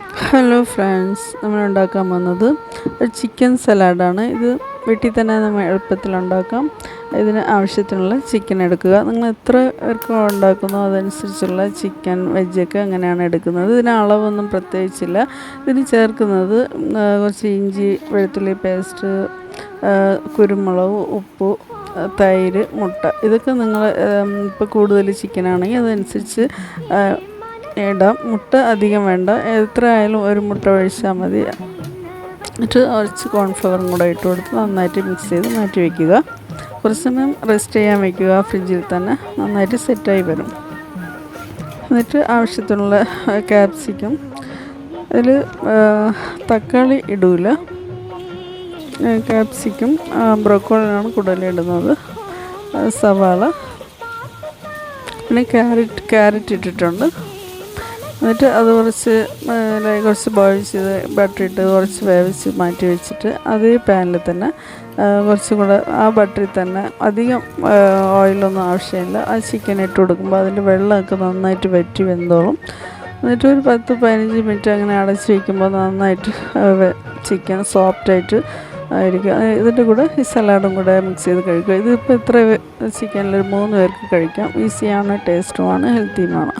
Hello friends, നമ്മൾ ഉണ്ടാക്കാൻ പോകുന്നത് ഒരു ചിക്കൻ സലാഡാണ്. ഇത് വീട്ടിൽ തന്നെ നമ്മൾ എളുപ്പത്തിൽ ഉണ്ടാക്കാം. ഇതിന് ആവശ്യത്തിനുള്ള ചിക്കൻ എടുക്കുക. നിങ്ങൾ എത്ര പേർക്ക് ഉണ്ടാക്കുന്നോ അതനുസരിച്ചുള്ള ചിക്കൻ വെജൊക്കെ അങ്ങനെയാണ് എടുക്കുന്നത്. ഇതിന് അളവൊന്നും പ്രത്യേകിച്ചില്ല. ഇതിന് ചേർക്കുന്നത് കുറച്ച് ഇഞ്ചി വെളുത്തുള്ളി പേസ്റ്റ്, കുരുമുളക്, ഉപ്പ്, തൈര്, മുട്ട. ഇതൊക്കെ നിങ്ങൾ ഇപ്പോൾ കൂടുതൽ ചിക്കനാണെങ്കിൽ അതനുസരിച്ച് ഇടാം. മുട്ട അധികം വേണ്ട, എത്ര ആയാലും ഒരു മുട്ട ഒഴിച്ചാൽ മതി. എന്നിട്ട് കുറച്ച് കോൺഫ്ലവറും കൂടെ ഇട്ട് കൊടുത്ത് നന്നായിട്ട് മിക്സ് ചെയ്ത് മാറ്റി വയ്ക്കുക. കുറച്ച് സമയം റെസ്റ്റ് ചെയ്യാൻ വയ്ക്കുക. ഫ്രിഡ്ജിൽ തന്നെ നന്നായിട്ട് സെറ്റായി വരും. എന്നിട്ട് ആവശ്യത്തിനുള്ള ക്യാപ്സിക്കം, അതിൽ തക്കാളി ഇടൂല, ക്യാപ്സിക്കം, ബ്രോക്കോളിയാണ് കൂടുതലിടുന്നത്, സവാള, പിന്നെ ക്യാരറ്റ് ഇട്ടിട്ടുണ്ട്. എന്നിട്ട് അത് കുറച്ച് ബോയിൽ ചെയ്ത് ബട്ടർ ഇട്ട് കുറച്ച് വേവിച്ച് മാറ്റി വെച്ചിട്ട് അതേ പാനിൽ തന്നെ കുറച്ചും കൂടെ ആ ബട്ടറിൽ തന്നെ, അധികം ഓയിലൊന്നും ആവശ്യമില്ല, ആ ചിക്കൻ ഇട്ട് കൊടുക്കുമ്പോൾ അതിൻ്റെ വെള്ളമൊക്കെ നന്നായിട്ട് വറ്റി വെന്തോളും. എന്നിട്ട് ഒരു 10-15 മിനിറ്റ് അങ്ങനെ അടച്ച് വയ്ക്കുമ്പോൾ നന്നായിട്ട് ചിക്കൻ സോഫ്റ്റായിട്ട് ആയിരിക്കും. ഇതിൻ്റെ കൂടെ ഈ സലാഡും കൂടെ മിക്സ് ചെയ്ത് കഴിക്കുക. ഇതിപ്പോൾ ഇത്ര ചിക്കനിൽ 3 പേർക്ക് കഴിക്കാം. ഈസിയാണ്, ടേസ്റ്റുമാണ്, ഹെൽത്തിയുമാണ്.